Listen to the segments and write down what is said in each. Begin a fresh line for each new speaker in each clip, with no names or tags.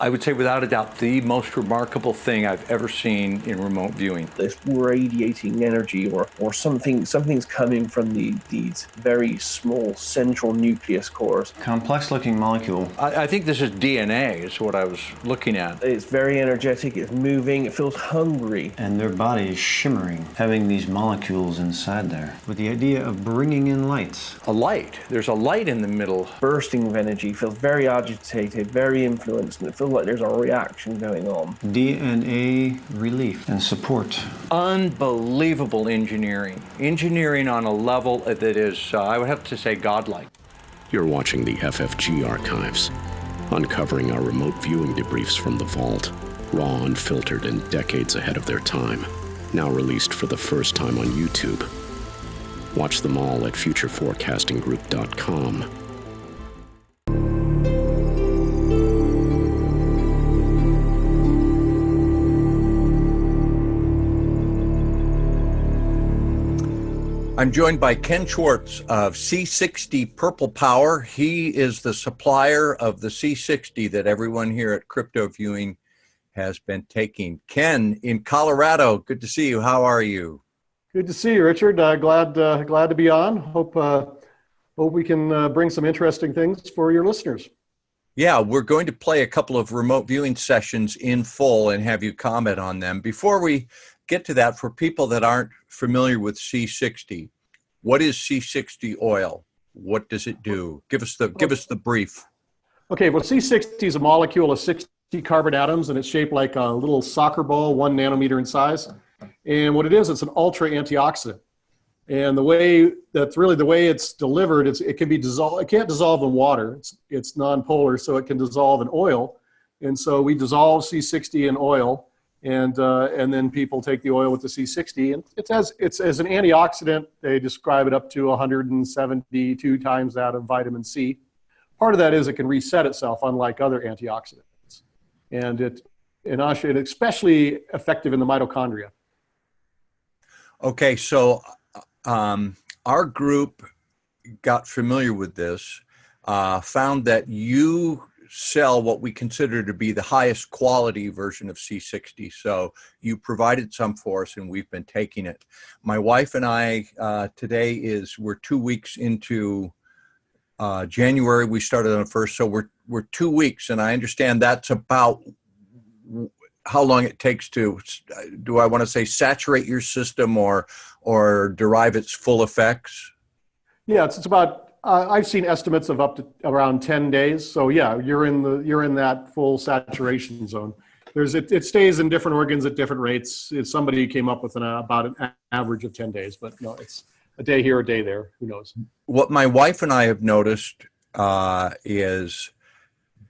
I would say without a doubt the most remarkable thing I've ever seen in remote viewing.
It's radiating energy or something's coming from these very small central nucleus cores.
Complex looking molecule.
I think this is DNA is what I was looking at.
It's very energetic, it's moving, it feels hungry.
And their body is shimmering, having these molecules inside there, with the idea of bringing in lights.
A light. There's a light in the middle.
Bursting of energy, feels very agitated, very influenced, and it feels like there's a reaction going on.
DNA relief and support.
Unbelievable engineering. Engineering on a level that is, I would have to say, godlike.
You're watching the FFG archives, uncovering our remote viewing debriefs from the vault, raw, unfiltered, and decades ahead of their time, now released for the first time on YouTube. Watch them all at futureforecastinggroup.com.
I'm joined by Ken Schwartz of C60 Purple Power. He is the supplier of the C60 that everyone here at Crypto Viewing has been taking. Ken, in Colorado, good to see you. How are you?
Good to see you, Richard. Glad to be on. Hope we can bring some interesting things for your listeners.
Yeah, we're going to play a couple of remote viewing sessions in full and have you comment on them. Before we get to that, for people that aren't familiar with C60, what is C60 oil? What does it do? Give us the brief.
Okay, well, C60 is a molecule of 60 carbon atoms, and it's shaped like a little soccer ball, 1 nanometer in size. And what it is, it's an ultra antioxidant. And the way it's delivered, it can be dissolved. It can't dissolve in water. It's non-polar, so it can dissolve in oil. And so we dissolve C60 in oil. And then people take the oil with the C60, and it's as an antioxidant. They describe it up to 172 times that of vitamin C. Part of that is it can reset itself, unlike other antioxidants, and it's especially effective in the mitochondria.
Okay, so our group got familiar with this, found that you sell what we consider to be the highest quality version of C60. So you provided some for us and we've been taking it. My wife and I, we're 2 weeks into January. We started on the 1st, so we're 2 weeks, and I understand that's about how long it takes to, do I want to say saturate your system or derive its full effects?
Yeah, it's about, I've seen estimates of up to around 10 days. So yeah, you're in that full saturation zone. It stays in different organs at different rates. Somebody came up with about an average of 10 days, but no, it's a day here, a day there. Who knows?
What my wife and I have noticed is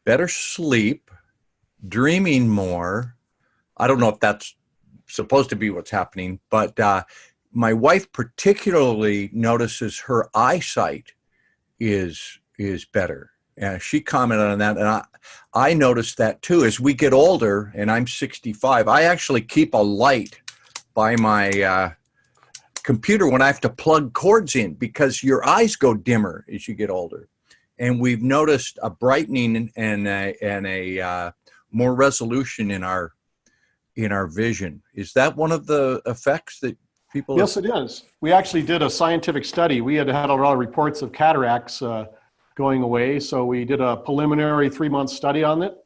better sleep, dreaming more. I don't know if that's supposed to be what's happening, but my wife particularly notices her eyesight is better. She commented on that, and I noticed that too. As we get older, and I'm 65, I actually keep a light by my computer when I have to plug cords in, because your eyes go dimmer as you get older. And we've noticed a brightening and a more resolution in our vision. Is that one of the effects that people?
Yes, it is. We actually did a scientific study. We had a lot of reports of cataracts going away, so we did a preliminary 3-month study on it.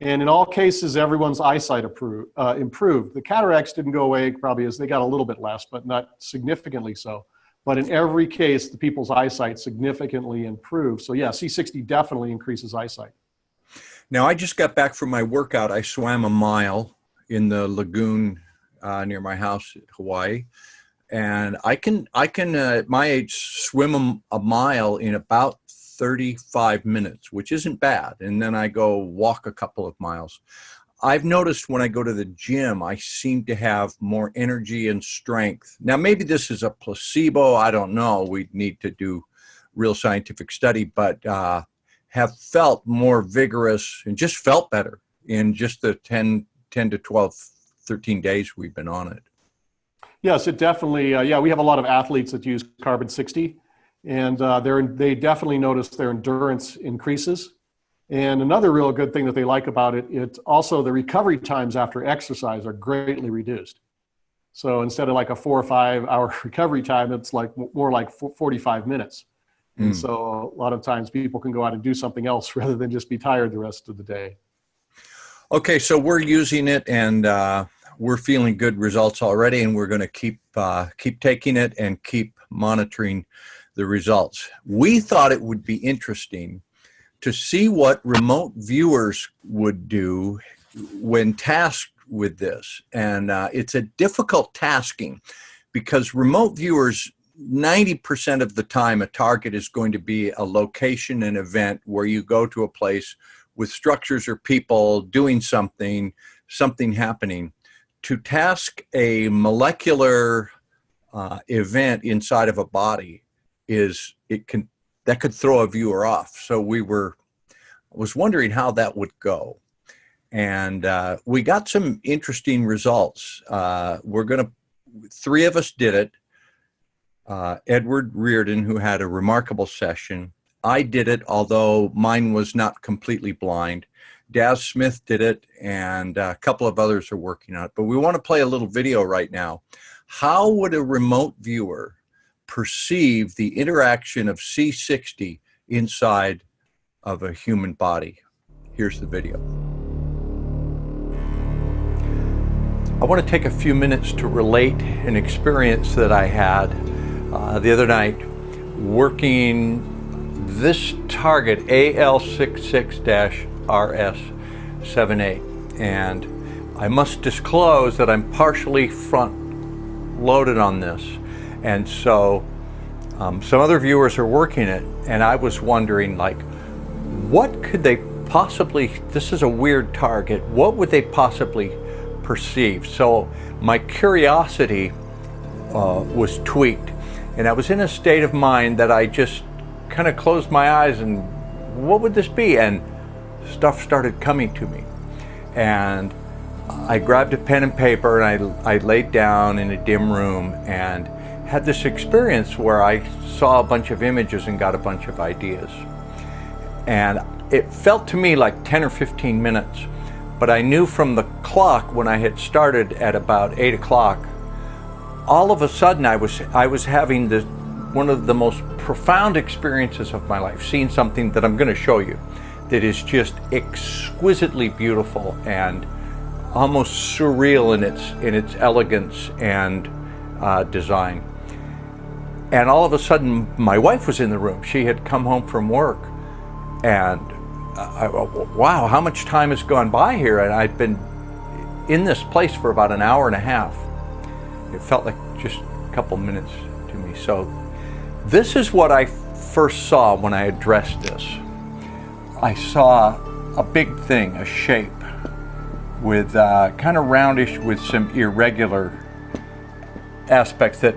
And in all cases, everyone's eyesight improved. The cataracts didn't go away, probably as they got a little bit less, but not significantly so. But in every case, the people's eyesight significantly improved. So yeah, C60 definitely increases eyesight.
Now, I just got back from my workout. I swam a mile in the lagoon near my house in Hawaii. And I can at my age swim a mile in about 35 minutes, which isn't bad. And then I go walk a couple of miles. I've noticed when I go to the gym, I seem to have more energy and strength. Now, maybe this is a placebo. I don't know. We need to do real scientific study, but have felt more vigorous and just felt better in just the 10 to 12, 13 days we've been on it.
Yes, it definitely, we have a lot of athletes that use carbon 60, and they definitely notice their endurance increases. And another real good thing that they like about it, it's also the recovery times after exercise are greatly reduced. So instead of like a 4 or 5 hour recovery time, it's like more like 45 minutes. And so a lot of times people can go out and do something else rather than just be tired the rest of the day.
Okay, so we're using it, and we're feeling good results already, and we're going to keep taking it and keep monitoring the results. We thought it would be interesting to see what remote viewers would do when tasked with this. And it's a difficult tasking because remote viewers, 90% of the time, a target is going to be a location, an event where you go to a place with structures or people doing something happening. To task a molecular event inside of a body that could throw a viewer off. So I was wondering how that would go. And we got some interesting results. 3 of us did it. Edward Reardon, who had a remarkable session. I did it, although mine was not completely blind. Daz Smith did it, and a couple of others are working on it. But we want to play a little video right now. How would a remote viewer perceive the interaction of C60 inside of a human body? Here's the video. I want to take a few minutes to relate an experience that I had the other night working this target, AL66-RS78. And I must disclose that I'm partially front loaded on this. And so some other viewers are working it, and I was wondering, like, what could they possibly, this is a weird target, what would they possibly perceive? So my curiosity was tweaked, and I was in a state of mind that I just kind of closed my eyes and what would this be? And stuff started coming to me. And I grabbed a pen and paper and I laid down in a dim room and had this experience where I saw a bunch of images and got a bunch of ideas. And it felt to me like 10 or 15 minutes, but I knew from the clock when I had started at about 8 o'clock, all of a sudden I was having one of the most profound experiences of my life, seeing something that I'm going to show you that is just exquisitely beautiful and almost surreal in its elegance and design. And all of a sudden my wife was in the room. She had come home from work, and wow, how much time has gone by here? And I'd been in this place for about an hour and a half. It felt like just a couple minutes to me. So this is what I first saw when I addressed this. I saw a big thing, a shape with kind of roundish with some irregular aspects that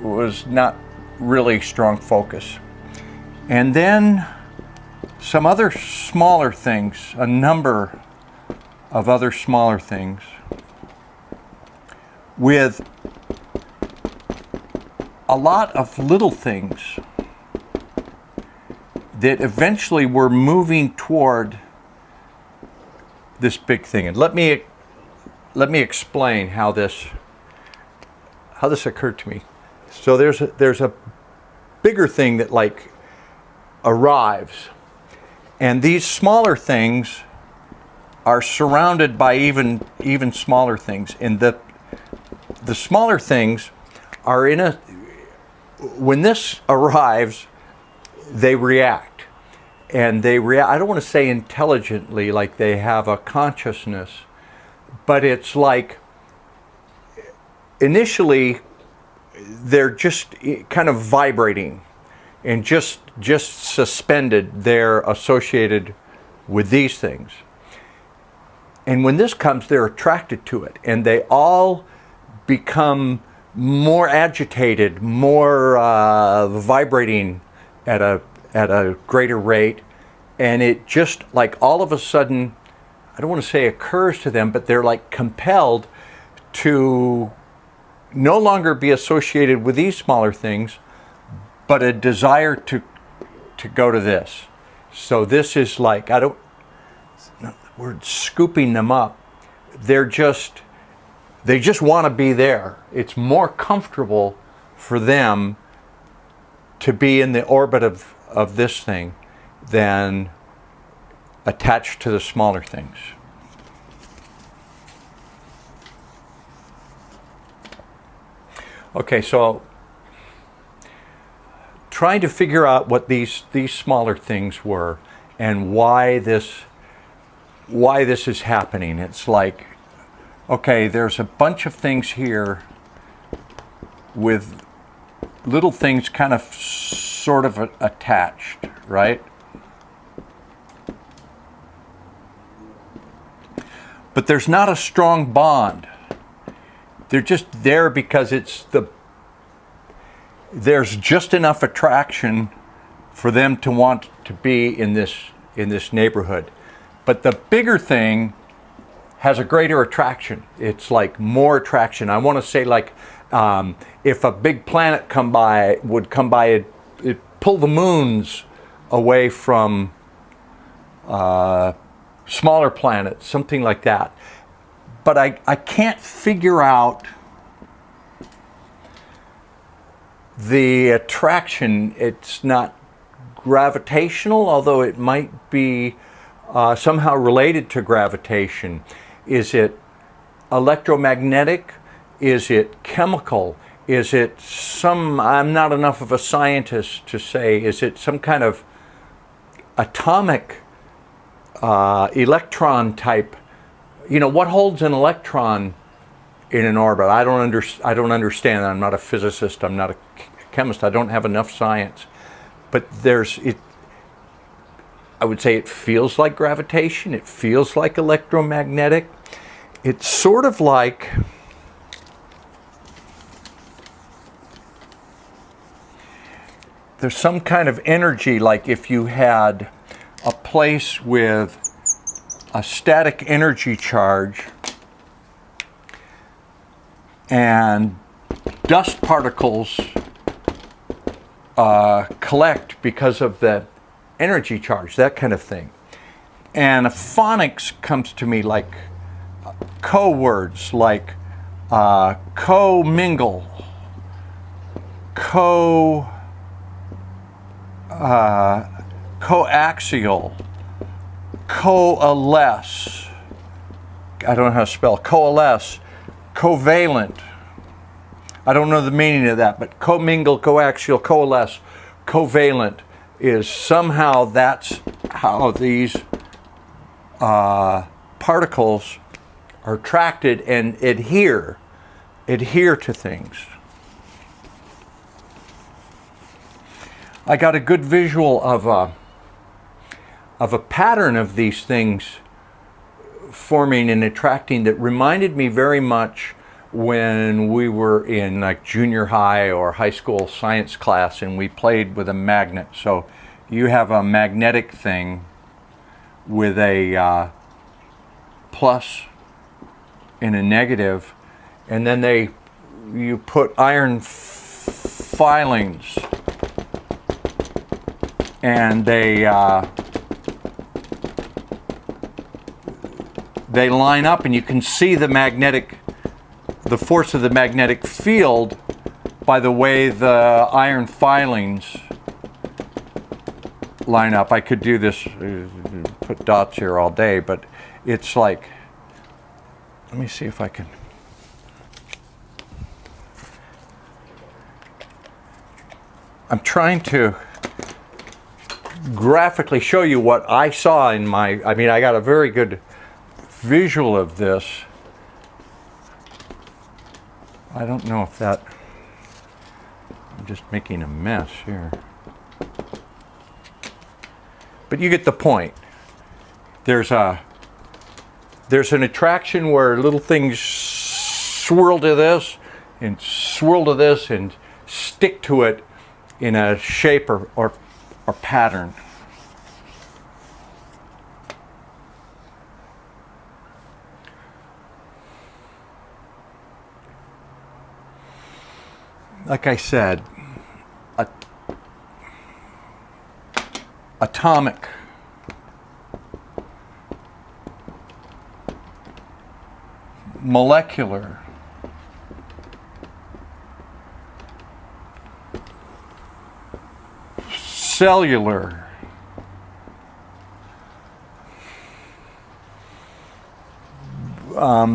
was not really strong focus. And then some other smaller things, a number of other smaller things with a lot of little things that eventually were moving toward this big thing. And let me explain how this occurred to me. So there's a bigger thing that like arrives, and these smaller things are surrounded by even smaller things, and the smaller things are when this arrives, they react, and they react, I don't want to say intelligently, like they have a consciousness, but it's like initially they're just kind of vibrating and just suspended. They're associated with these things. And when this comes, they're attracted to it, and they all become more agitated, more vibrating at a greater rate. And it just like all of a sudden, I don't want to say occurs to them, but they're like compelled to no longer be associated with these smaller things, but a desire to go to this. So this is like, word scooping them up. They just want to be there. It's more comfortable for them to be in the orbit of this thing than attached to the smaller things. Okay, so trying to figure out what these smaller things were and why this is happening. It's like, okay, there's a bunch of things here with little things kind of sort of attached, right? But there's not a strong bond. They're just there because there's just enough attraction for them to want to be in this neighborhood. But the bigger thing has a greater attraction. It's like more attraction. I want to say like if a big planet would come by, it'd pull the moons away from smaller planets, something like that. But I can't figure out the attraction. It's not gravitational, although it might be somehow related to gravitation. Is it electromagnetic? Is it chemical? Is it I'm not enough of a scientist to say, is it some kind of atomic electron type? You know, what holds an electron in an orbit? I don't understand. I'm not a physicist. I'm not a chemist. I don't have enough science. But I would say it feels like gravitation. It feels like electromagnetic. It's sort of like there's some kind of energy, like if you had a place with a static energy charge and dust particles collect because of the energy charge, that kind of thing. And phonics comes to me like co-words, like co-mingle, coaxial, coalesce. I don't know how to spell coalesce, covalent. I don't know the meaning of that, but commingle, coaxial, coalesce, covalent is somehow that's how these particles are attracted and adhere to things. I got a good visual of a pattern of these things forming and attracting that reminded me very much when we were in like junior high or high school science class and we played with a magnet. So you have a magnetic thing with a plus and a negative, and then you put iron filings and they line up, and you can see the force of the magnetic field by the way the iron filings line up. I could do this, put dots here all day, but it's like, let me see if I can. I'm trying to graphically show you what I saw I got a very good visual of this. I don't know if I'm just making a mess here. But you get the point. There's an attraction where little things swirl to this and swirl to this and stick to it in a shape or pattern. Like I said, atomic, molecular, cellular,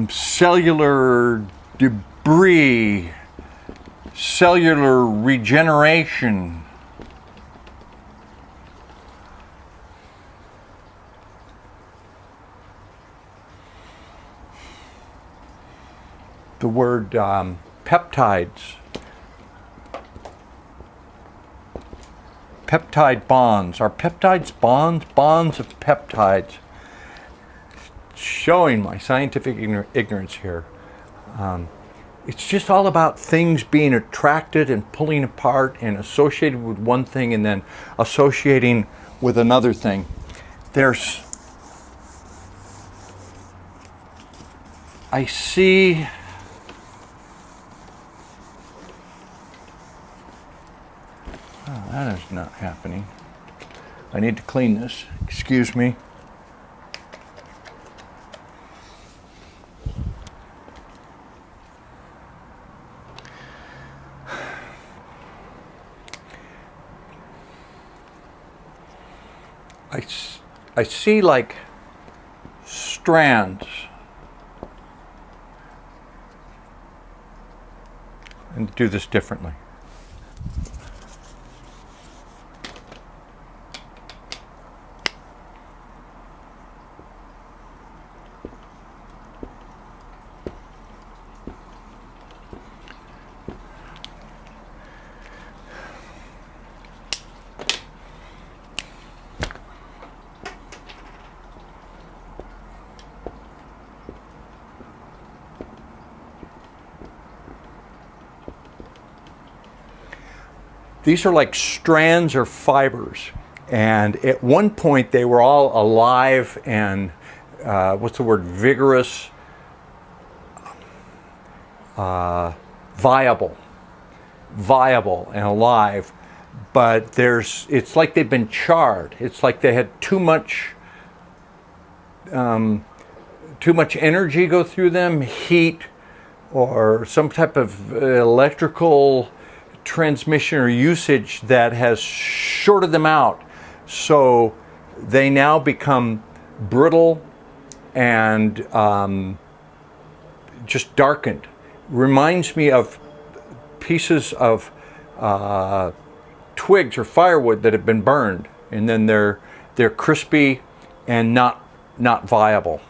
cellular debris, cellular regeneration, the word peptides, peptide bonds. Are peptides bonds? Bonds of peptides. Showing my scientific ignorance here. It's just all about things being attracted and pulling apart and associated with one thing and then associating with another thing. I see that is not happening. I need to clean this. Excuse me. I see like strands. And do this differently. These are like strands or fibers, and at one point they were all alive and what's the word, vigorous, viable and alive, but it's like they've been charred. It's like they had too much energy go through them, heat or some type of electrical transmission or usage that has shorted them out, so they now become brittle and just darkened. Reminds me of pieces of twigs or firewood that have been burned, and then they're crispy and not viable.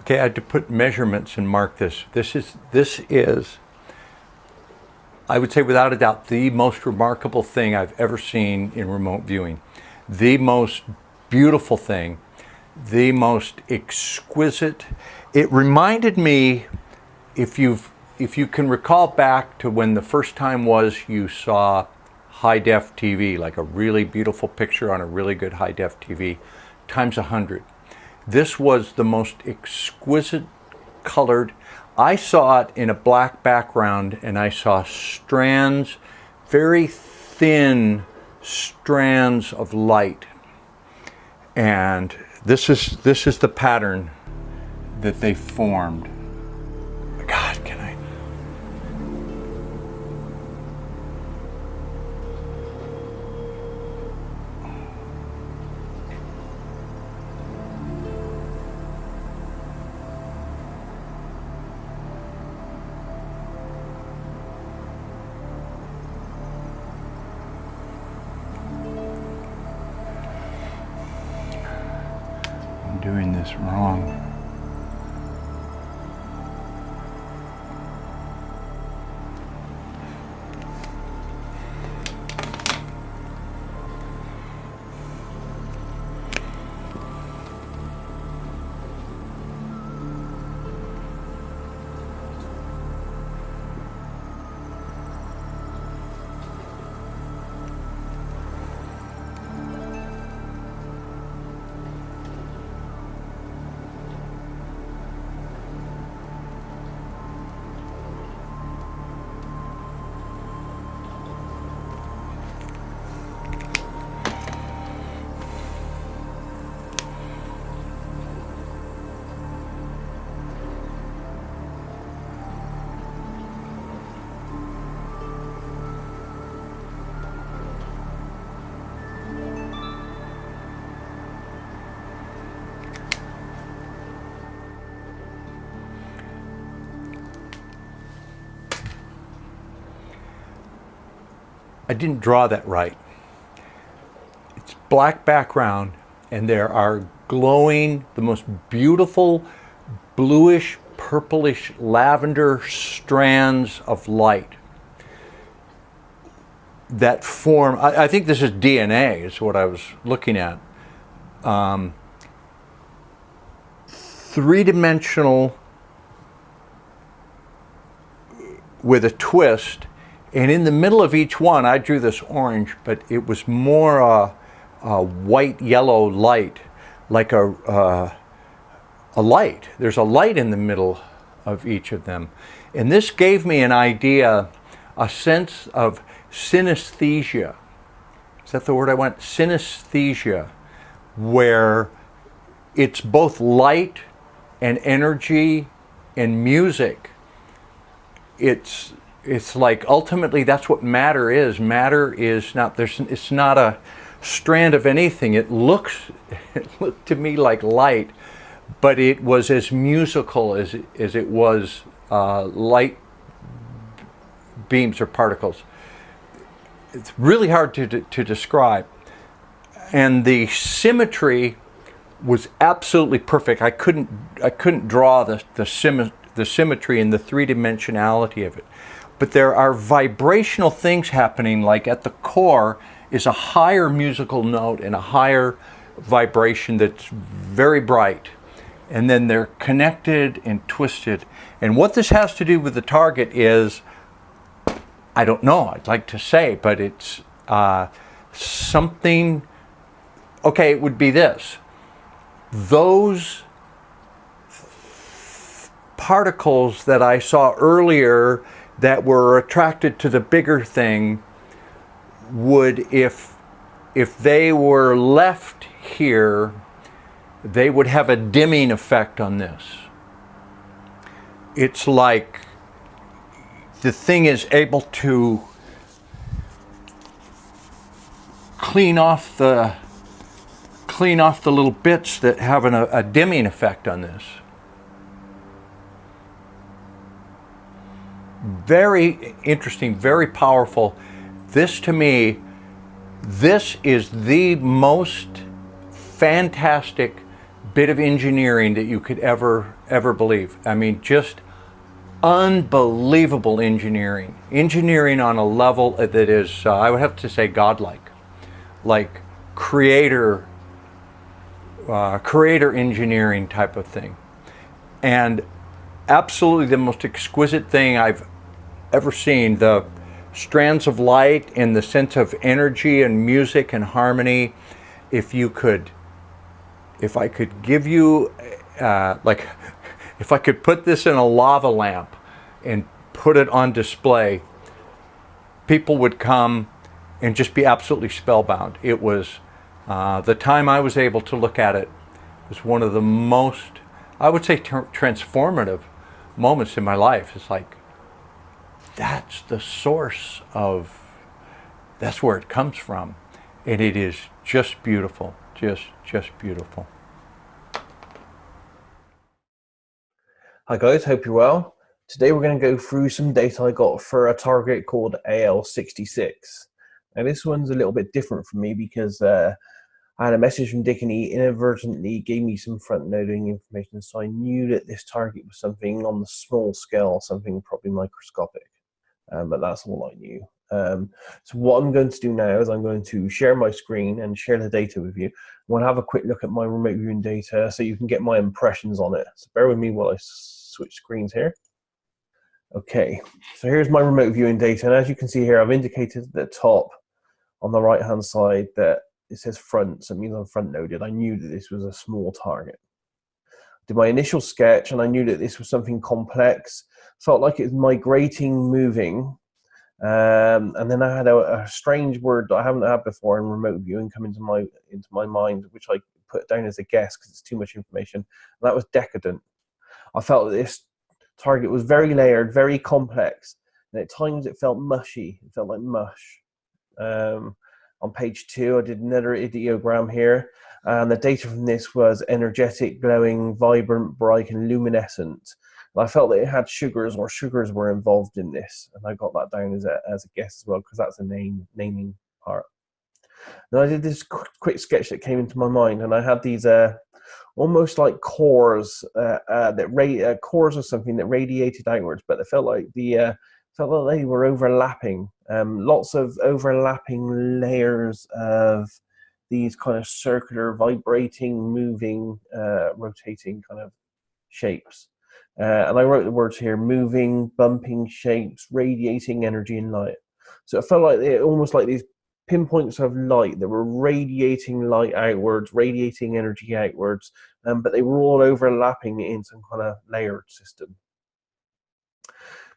Okay, I had to put measurements and mark this. This is, I would say without a doubt, the most remarkable thing I've ever seen in remote viewing. The most beautiful thing, the most exquisite. It reminded me, if you can recall back to when the first time was you saw high-def TV, like a really beautiful picture on a really good high-def TV, times 100. This was the most exquisite colored. I saw it in a black background, and I saw strands, very thin strands of light. And this is the pattern that they formed. God, can I? Doing this wrong. I didn't draw that right. It's black background, and there are glowing, the most beautiful bluish, purplish, lavender strands of light that form. I think this is DNA, is what I was looking at. Three-dimensional with a twist, and in the middle of each one, I drew this orange, but it was more a white-yellow light, like a light. There's a light in the middle of each of them. And this gave me an idea, a sense of synesthesia. Is that the word I want? Synesthesia, where it's both light and energy and music. It's like ultimately that's what matter is. Matter is not, it's not a strand of anything. It looked to me like light, but it was as musical as it was light beams or particles. It's really hard to describe. And the symmetry was absolutely perfect. I couldn't draw the symmetry and the three-dimensionality of it. But there are vibrational things happening, like at the core is a higher musical note and a higher vibration that's very bright. And then they're connected and twisted. And what this has to do with the target is, I don't know, I'd like to say, but it's something, okay, it would be this. Those particles that I saw earlier that were attracted to the bigger thing would, if they were left here, they would have a dimming effect on this. It's like the thing is able to clean off the little bits that have a dimming effect on this. Very interesting, very powerful. This to me, this is the most fantastic bit of engineering that you could ever believe. I mean, just unbelievable engineering. Engineering on a level that is, I would have to say, godlike. Like creator engineering type of thing. And absolutely the most exquisite thing I've ever seen. The strands of light and the sense of energy and music and harmony. If I could give you, if I could put this in a lava lamp and put it on display, people would come and just be absolutely spellbound. It was, the time I was able to look at it was one of the most, I would say, transformative moments in my life. It's like, that's the source of, that's where it comes from. And it is just beautiful, just beautiful.
Hi guys, hope you're well. Today we're going to go through some data I got for a target called AL66. Now this one's a little bit different for me because I had a message from Dick and he inadvertently gave me some front-loading information, so I knew that this target was something on the small scale, something probably microscopic, but that's all I knew. So what I'm going to do now is I'm going to share my screen and share the data with you. I'm going to have a quick look at my remote viewing data so you can get my impressions on it. So bear with me while I switch screens here. Okay, so here's my remote viewing data, and as you can see here, I've indicated at the top on the right hand side that it says front, so it means I'm front loaded. I knew that this was a small target. Did my initial sketch and I knew that this was something complex. Felt like it was migrating, moving. And then I had a strange word that I haven't had before in remote viewing come into my mind, which I put down as a guess because it's too much information. And that was decadent. I felt that this target was very layered, very complex, and at times it felt mushy. It felt like mush. On page 2, I did another ideogram here, and the data from this was energetic, glowing, vibrant, bright, and luminescent. I felt that it had sugars, or sugars were involved in this, and I got that down as a guess as well, because that's a naming part. Then I did this quick sketch that came into my mind, and I had these almost like cores cores or something that radiated outwards, but it felt like they were overlapping. Lots of overlapping layers of these kind of circular, vibrating, moving, rotating kind of shapes. And I wrote the words here: moving, bumping shapes, radiating energy and light. So it felt like almost like these pinpoints of light that were radiating light outwards, radiating energy outwards, but they were all overlapping in some kind of layered system.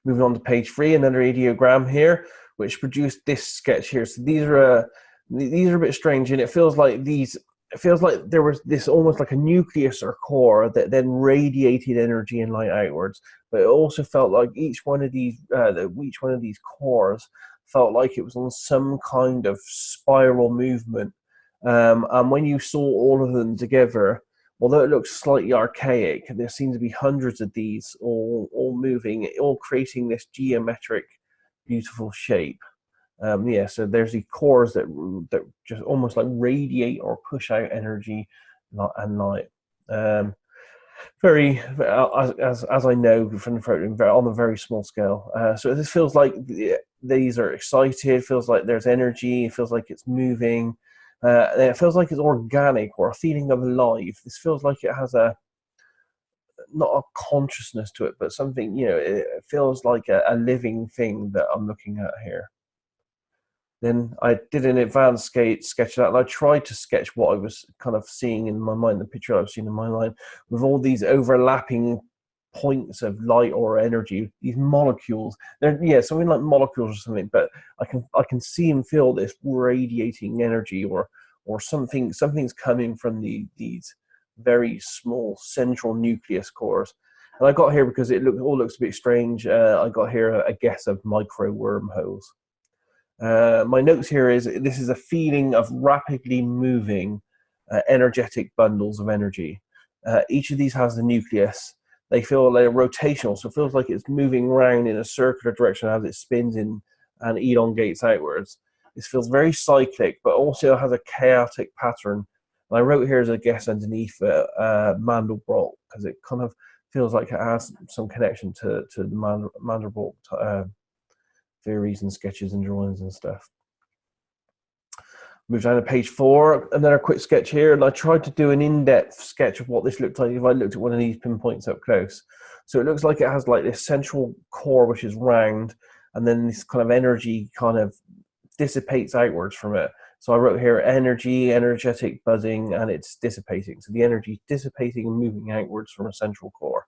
Moving on to page 3, another ideogram here, which produced this sketch here. So these are a bit strange, and it feels like there was this almost like a nucleus or core that then radiated energy and light outwards. But it also felt like each one of these cores felt like it was on some kind of spiral movement. And when you saw all of them together, although it looks slightly archaic, there seem to be hundreds of these all moving, all creating this geometric, beautiful shape. So there's the cores that just almost like radiate or push out energy and light. Very, as I know from the protein, on a very small scale. So this feels like these are excited. Feels like there's energy. It feels like it's moving. And it feels like it's organic, or a feeling of life. This feels like it has not a consciousness to it, but something, it feels like a living thing that I'm looking at here. Then I did an advanced sketch of that, and I tried to sketch what I was kind of seeing in my mind, the picture I was seeing in my mind, with all these overlapping points of light or energy, these molecules. They're something like molecules or something, but I can see and feel this radiating energy, or something's coming from these very small central nucleus cores. And I got here because it all looks a bit strange. I got here a guess of micro wormholes. My notes here is this is a feeling of rapidly moving energetic bundles of energy. Each of these has a nucleus. They feel they're rotational, so it feels like it's moving around in a circular direction as it spins in and elongates outwards. This feels very cyclic, but also has a chaotic pattern. And I wrote here as a guess underneath Mandelbrot, because it kind of feels like it has some connection to the Mandelbrot theories and sketches and drawings and stuff. Move down to page 4, another quick sketch here, and I tried to do an in-depth sketch of what this looked like if I looked at one of these pinpoints up close. So it looks like it has like this central core which is round, and then this kind of energy kind of dissipates outwards from it. So I wrote here energy, energetic buzzing, and it's dissipating. So the energy is dissipating and moving outwards from a central core.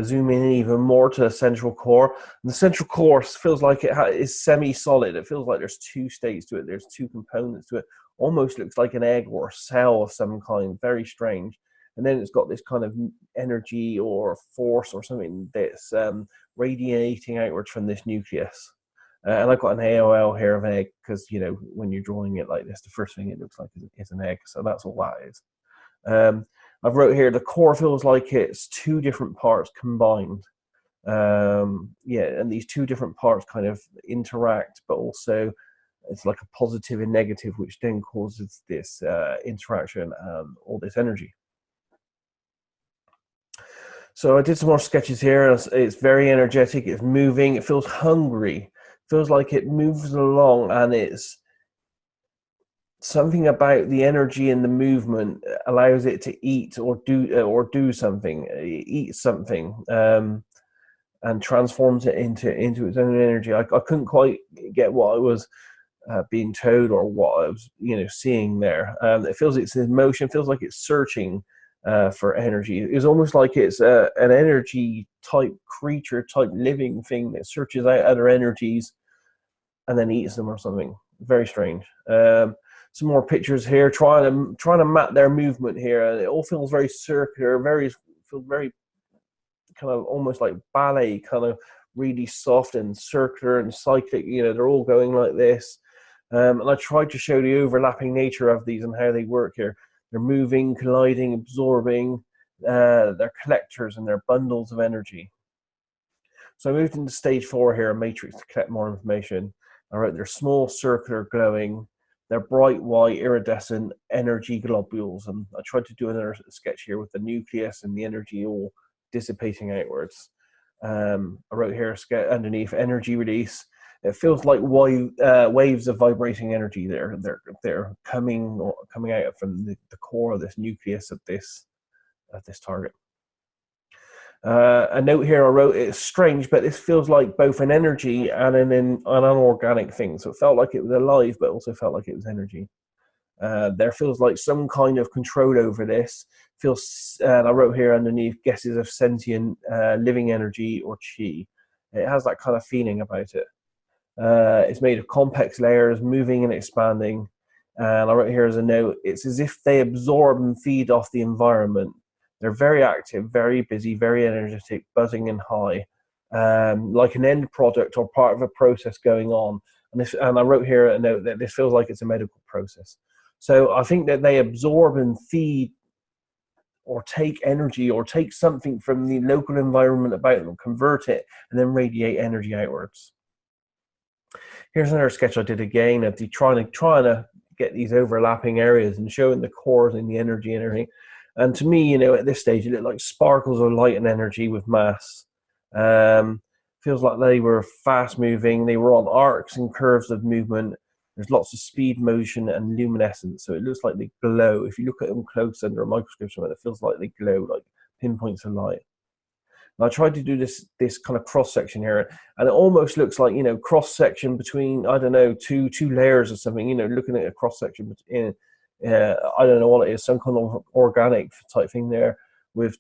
Zoom in even more to the central core. And the central core feels like it is semi-solid. It feels like there's 2 states to it. There's 2 components to it. Almost looks like an egg or a cell of some kind. Very strange. And then it's got this kind of energy or force or something that's radiating outwards from this nucleus. And I've got an AOL here of an egg because, when you're drawing it like this, the first thing it looks like is an egg. So that's all that is. I've wrote here, the core feels like it's 2 different parts combined. And these 2 different parts kind of interact, but also it's like a positive and negative, which then causes this interaction and all this energy. So I did some more sketches here. It's very energetic, it's moving, it feels hungry. It feels like it moves along, and it's something about the energy and the movement allows it to eat or do something, eat something, and transforms it into its own energy. I couldn't quite get what I was being told or what I was seeing there. It feels it's in motion. Feels like it's searching for energy. It's almost like it's an energy type creature, type living thing that searches out other energies and then eats them or something. Very strange. Some more pictures here, trying to map their movement here, and it all feels very circular, feels very kind of almost like ballet, kind of really soft and circular and cyclic. They're all going like this, and I tried to show the overlapping nature of these and how they work here. They're moving, colliding, absorbing. they're collectors and they're bundles of energy. So I moved into stage 4 here, a matrix, to collect more information. I wrote they're small, circular, glowing. They're bright white, iridescent energy globules. And I tried to do another sketch here with the nucleus and the energy all dissipating outwards. I wrote here underneath energy release. It feels like waves of vibrating energy. They're coming out from the core of this nucleus of this target. A note here I wrote, it's strange, but this feels like both an energy and an unorganic thing. So it felt like it was alive, but also felt like it was energy. There feels like some kind of control over this. And I wrote here underneath, guesses of sentient living energy or chi. It has that kind of feeling about it. It's made of complex layers, moving and expanding. And I wrote here as a note, it's as if they absorb and feed off the environment. They're very active, very busy, very energetic, buzzing and high, like an end product or part of a process going on. And I wrote here a note that this feels like it's a medical process. So I think that they absorb and feed or take energy or take something from the local environment about them, convert it, and then radiate energy outwards. Here's another sketch I did again of trying to get these overlapping areas and showing the cores and the energy and everything. And to me, at this stage, it looked like sparkles of light and energy with mass. Feels like they were fast moving. They were on arcs and curves of movement. There's lots of speed, motion, and luminescence. So it looks like they glow. If you look at them close under a microscope, it feels like they glow like pinpoints of light. And I tried to do this kind of cross section here, and it almost looks like cross section between, I don't know, two layers or something. Looking at a cross section in. I don't know what it is, some kind of organic type thing there with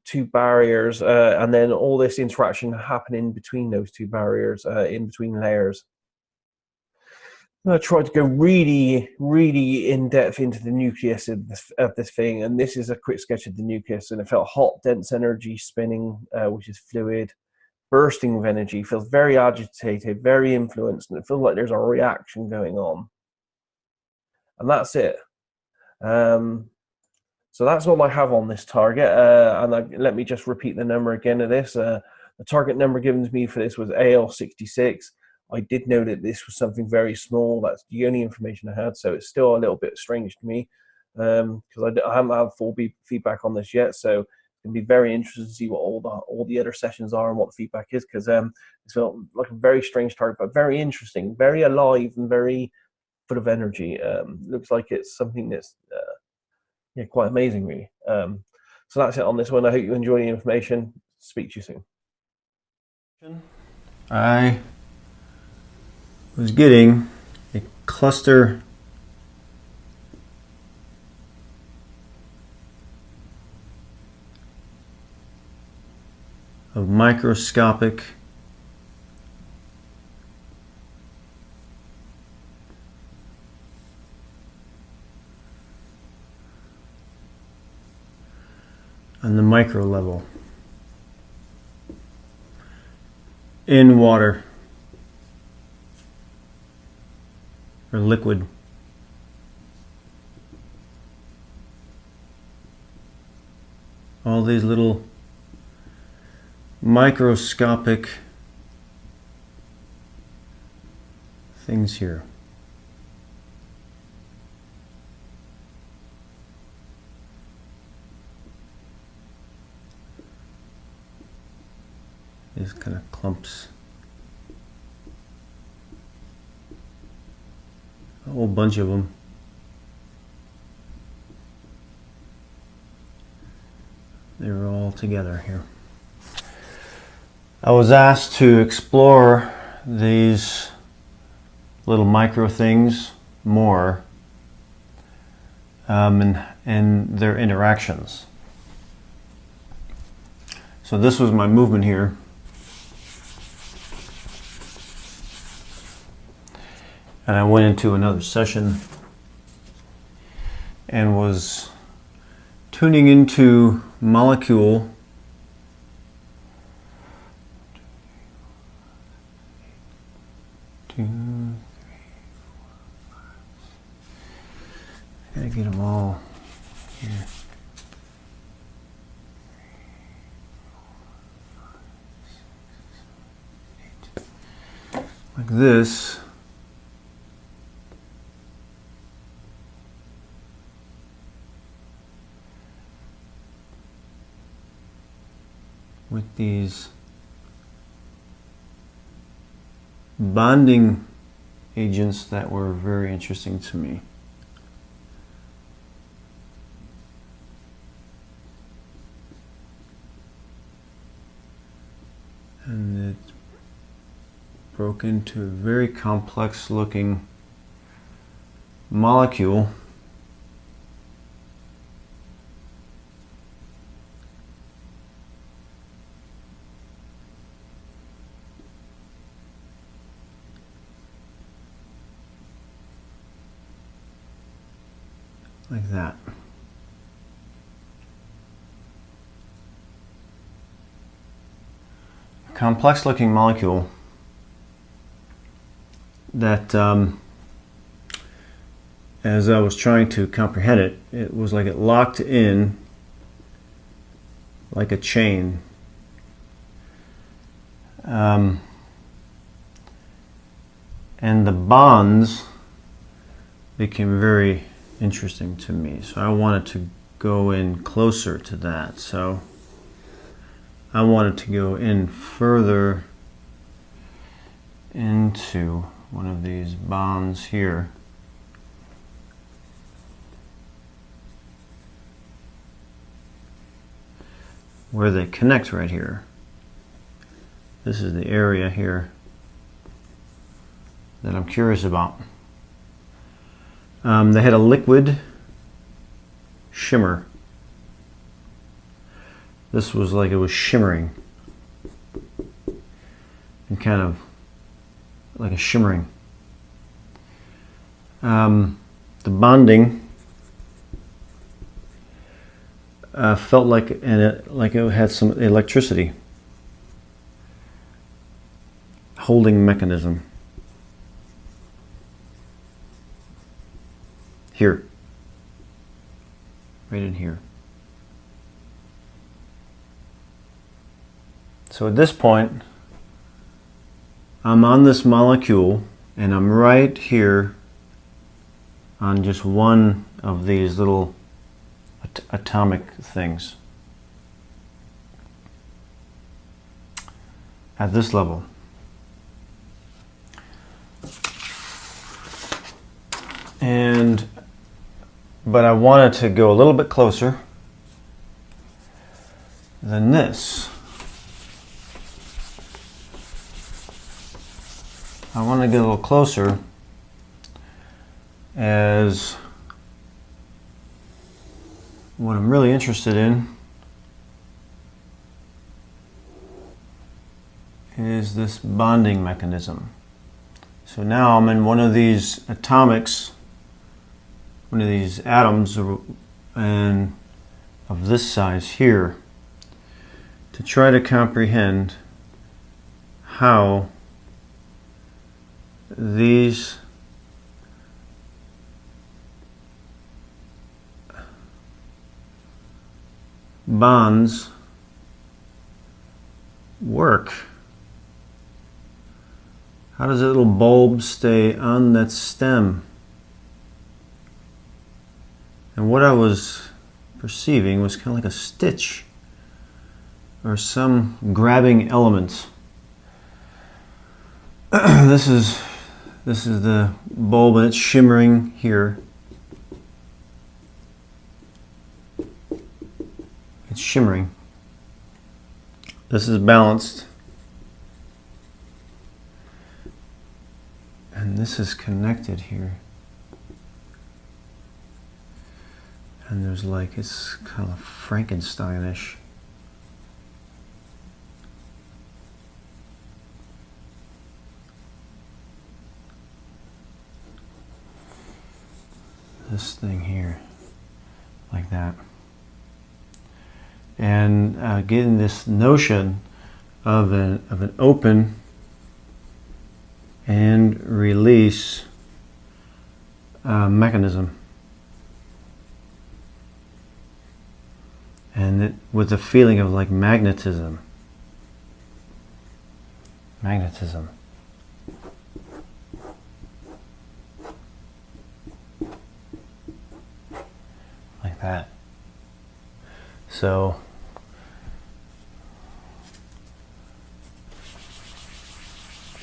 two barriers, and then all this interaction happening between those two barriers, in between layers. And I tried to go really, really in depth into the nucleus of this thing, and this is a quick sketch of the nucleus, and it felt hot, dense energy spinning, which is fluid, bursting with energy, feels very agitated, very influenced, and it feels like there's a reaction going on. And that's it. So that's all I have on this target. Let me just repeat the number again of this. The target number given to me for this was AL66. I did know that this was something very small. That's the only information I had. So it's still a little bit strange to me because I haven't had full feedback on this yet. So it's going to be very interesting to see what all the other sessions are and what the feedback is, because it's felt like a very strange target, but very interesting, very alive, and very full of energy. Looks like it's something that's quite amazing, really. So that's it on this one. I hope you enjoy the information. Speak to you soon.
I was getting a cluster of microscopic on the micro level in water or liquid. All these little microscopic things here. These kind of clumps. A whole bunch of them. They're all together here. I was asked to explore these little micro things more, and their interactions. So this was my movement here. And I went into another session and was tuning into molecule I gotta get them all here. like this. With these bonding agents that were very interesting to me. And it broke into a very complex looking molecule. Like that. A complex looking molecule that as I was trying to comprehend it, it was like it locked in like a chain. And the bonds became very interesting to me, so I wanted to go in closer to that. So I wanted to go in further into one of these bonds here. Where they connect right here. This is the area here that I'm curious about. They had a liquid shimmer. This was like it was shimmering. And kind of like a shimmering. The bonding felt like it had some electricity. Holding mechanism. Here. Right in here. So at this point, I'm on this molecule and I'm right here on just one of these little atomic things. At this level. But I wanted to go a little bit closer than this. I want to get a little closer as what I'm really interested in is this bonding mechanism. So now I'm in one of these atomics, one of these atoms, and of this size here, to try to comprehend how these bonds work. How does that little bulb stay on that stem? And what I was perceiving was kind of like a stitch or some grabbing element. This is the bulb and it's shimmering here. It's shimmering. This is balanced. And this is connected here. And there's like, it's kind of Frankenstein-ish. This thing here, like that. And getting this notion of an open and release mechanism. And it, with a feeling of like magnetism. Magnetism. that. So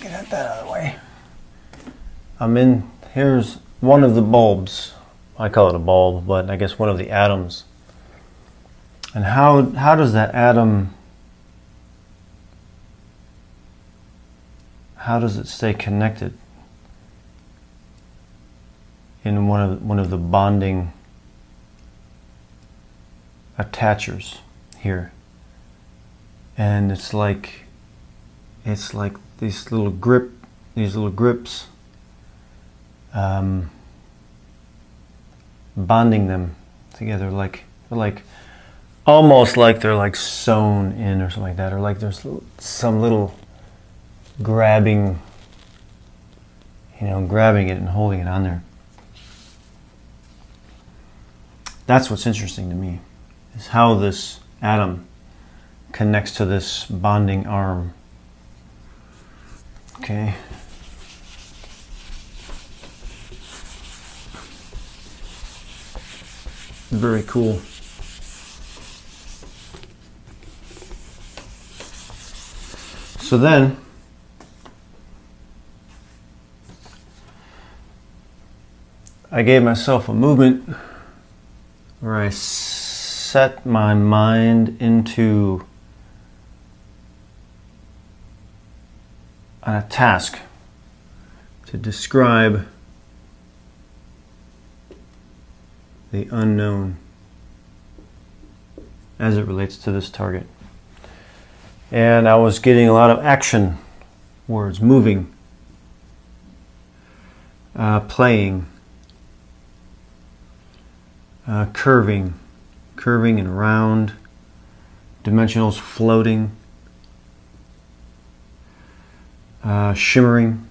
get that out of the way. Here's one of the bulbs. I call it a bulb, but I guess one of the atoms. And how does that atom, how does it stay connected in one of the bonding attachers here? And it's like these little grips bonding them together, almost like they're like sewn in or something like that, or like there's some little grabbing it and holding it on there. That's what's interesting to me, is how this atom connects to this bonding arm. Okay. Very cool. So then, I gave myself a movement where I set my mind into a task to describe the unknown as it relates to this target. And I was getting a lot of action words, moving, playing, curving and round, dimensionals floating, shimmering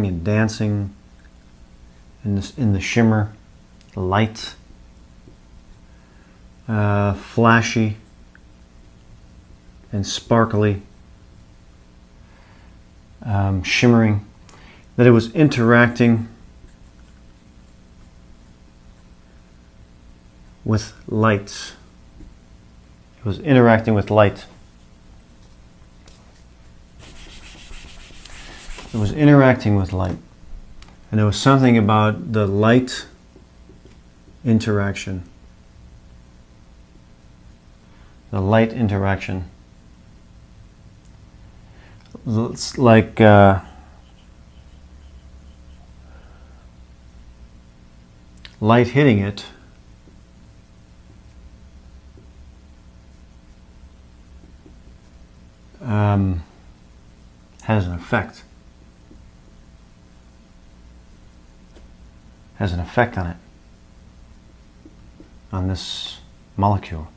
and dancing in the shimmer, light, flashy and sparkly, shimmering, that it was interacting with lights. It was interacting with light. It was interacting with light. And there was something about the light interaction. The light interaction. It's like light hitting it has an effect. Has an effect on it, on this molecule.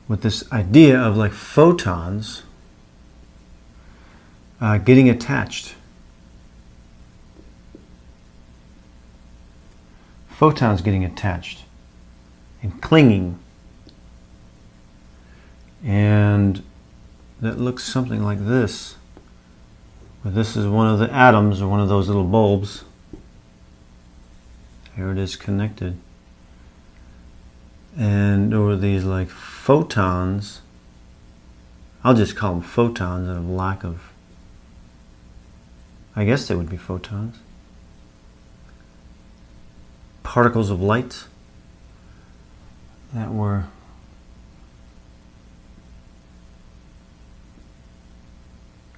With this idea of like photons getting attached. Photons getting attached and clinging. And that looks something like this. But this is one of the atoms, or one of those little bulbs. Here it is connected. And there were these like photons. I'll just call them photons out of lack of, I guess they would be photons. Particles of light that were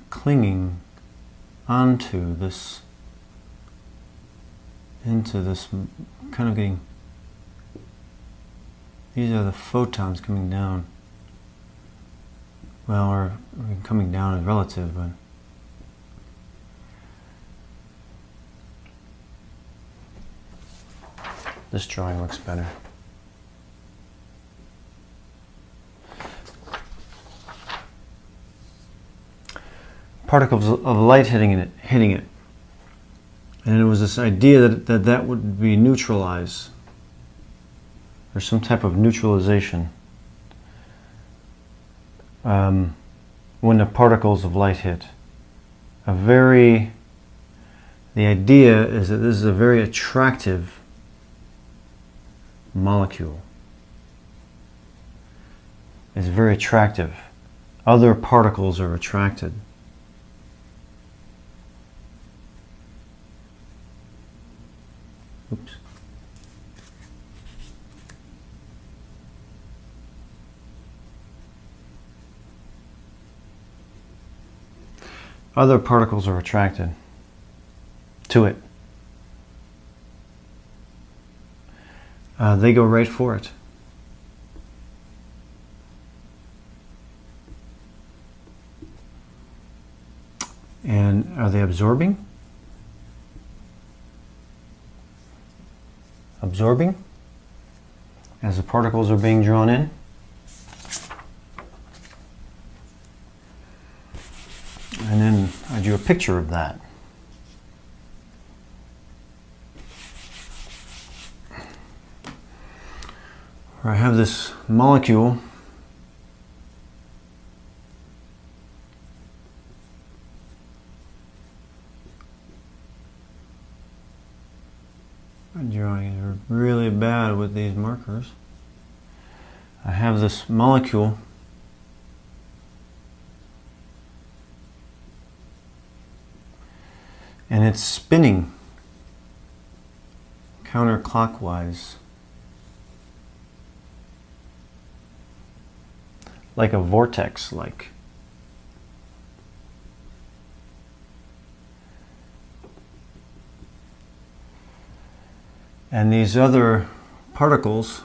clinging onto this, into this, kind of getting, these are the photons coming down. Well, or coming down is relative, but this drawing looks better. Particles of light hitting it. And it was this idea that would be neutralized, or some type of neutralization, when the particles of light hit. The idea is that this is a very attractive molecule. It's very attractive. Other particles are attracted. Oops. Other particles are attracted to it. They go right for it. And are they absorbing? Absorbing as the particles are being drawn in. And then I drew a picture of that. Where I have this molecule my drawing is really bad with these markers. I have this molecule and it's spinning counterclockwise like a vortex, like. And these other particles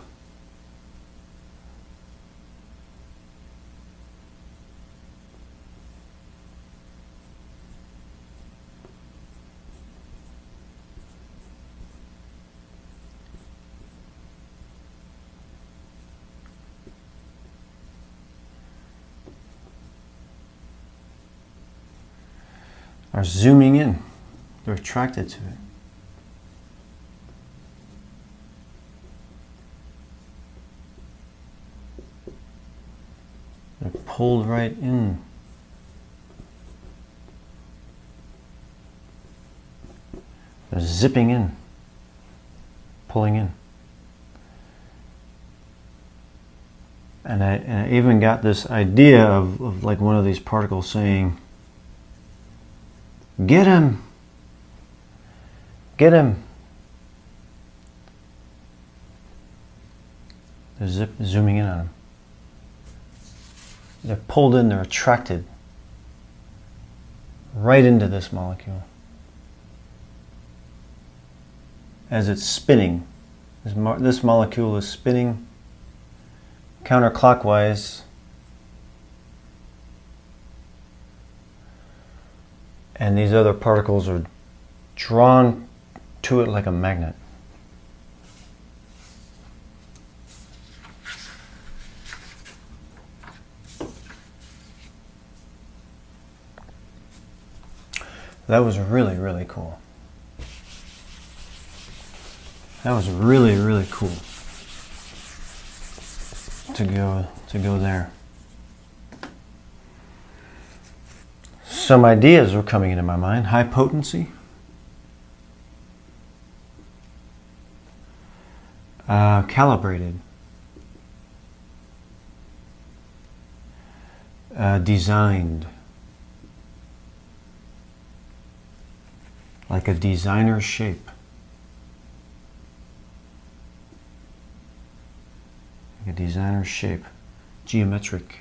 are zooming in. They're attracted to it. They're pulled right in. They're zipping in, pulling in. And I even got this idea of like one of these particles saying, "Get him! Get him!" They're zooming in on him. They're pulled in, they're attracted right into this molecule. As it's spinning, this molecule is spinning counterclockwise, and these other particles are drawn to it like a magnet. That was really, really cool. That was really, really cool to go there. Some ideas were coming into my mind. High potency. Calibrated. Designed. Like a designer's shape. Like a designer's shape. Geometric.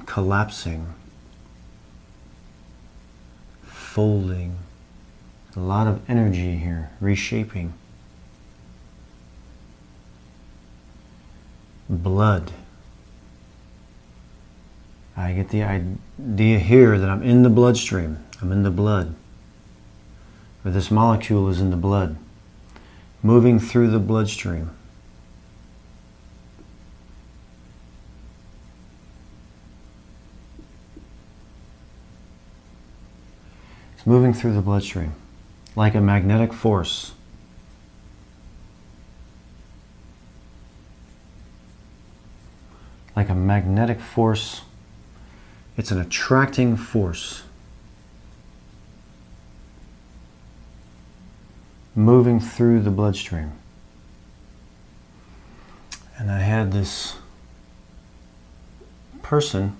Collapsing. Folding. A lot of energy here. Reshaping. Blood. I get the idea here that I'm in the bloodstream. I'm in the blood. Or this molecule is in the blood. Moving through the bloodstream. It's moving through the bloodstream like a magnetic force. Like a magnetic force. It's an attracting force. moving through the bloodstream. And I had this person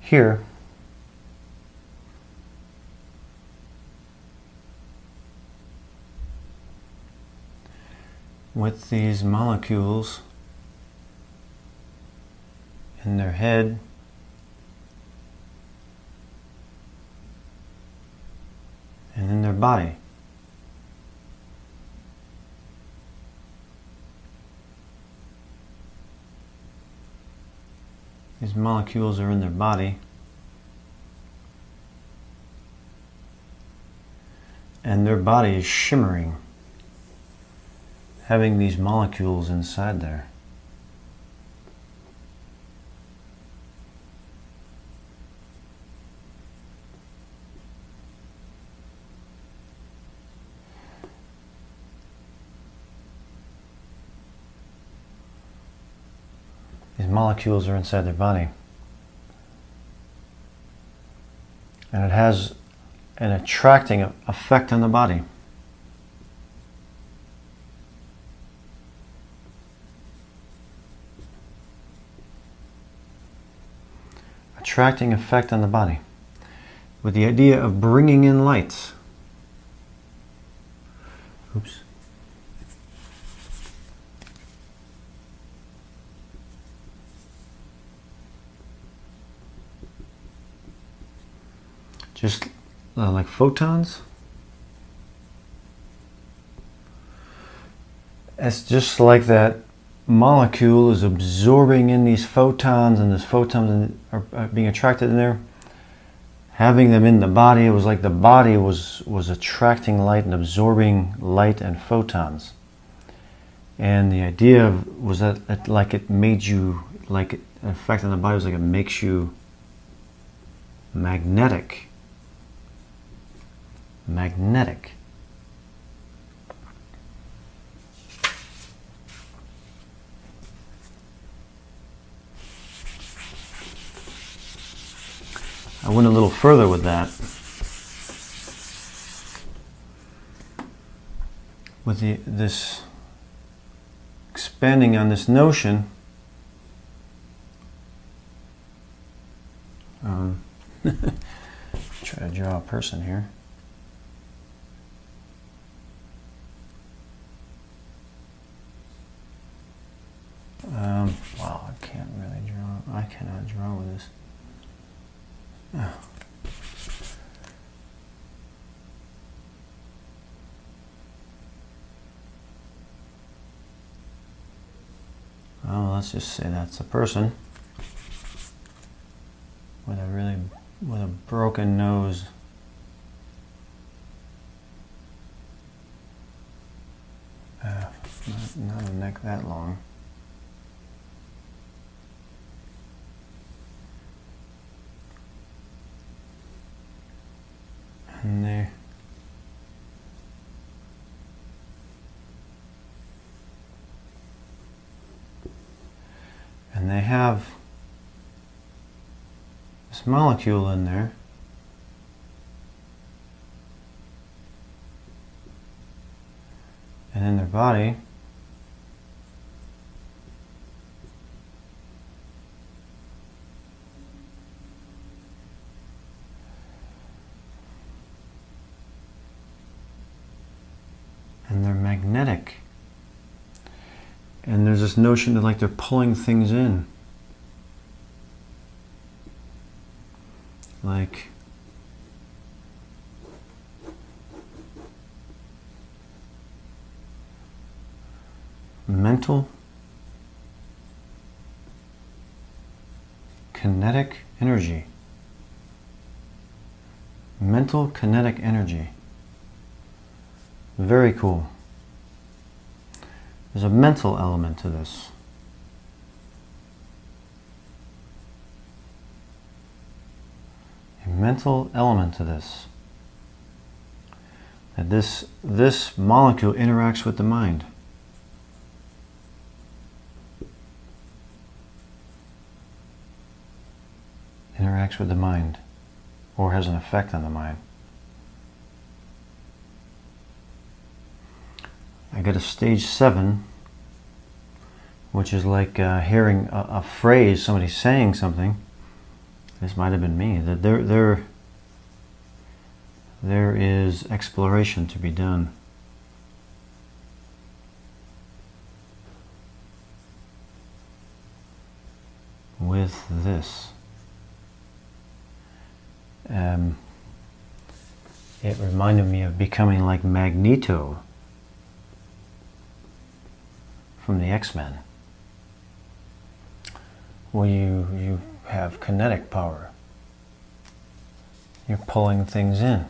here with these molecules in their head and in their body. These molecules are in their body, and their body is shimmering, having these molecules inside there. These molecules are inside their body. And it has an attracting effect on the body. Attracting effect on the body with the idea of bringing in light. Oops. Just like photons. It's just like that molecule is absorbing in these photons, and these photons are being attracted in there. Having them in the body, it was like the body was attracting light and absorbing light and photons. And the idea was that it made you, like an effect on the body was like it makes you magnetic. Magnetic. I went a little further with that. With this expanding on this notion. Try to draw a person here. Wow, I can't really draw. I cannot draw with this. Oh. Well, let's just say that's a person with a broken nose. Not a neck that long. And there. And they have this molecule in there. And in their body. And they're magnetic. And there's this notion that like they're pulling things in. Like mental, kinetic energy. Mental kinetic energy. Very cool. There's a mental element to this. A mental element to this. that this molecule interacts with the mind. Interacts with the mind, or has an effect on the mind. I got a stage 7, which is like hearing a phrase, somebody saying something. This might have been me. That there is exploration to be done. With this. It reminded me of becoming like Magneto from the X-Men, where you have kinetic power. You're pulling things in.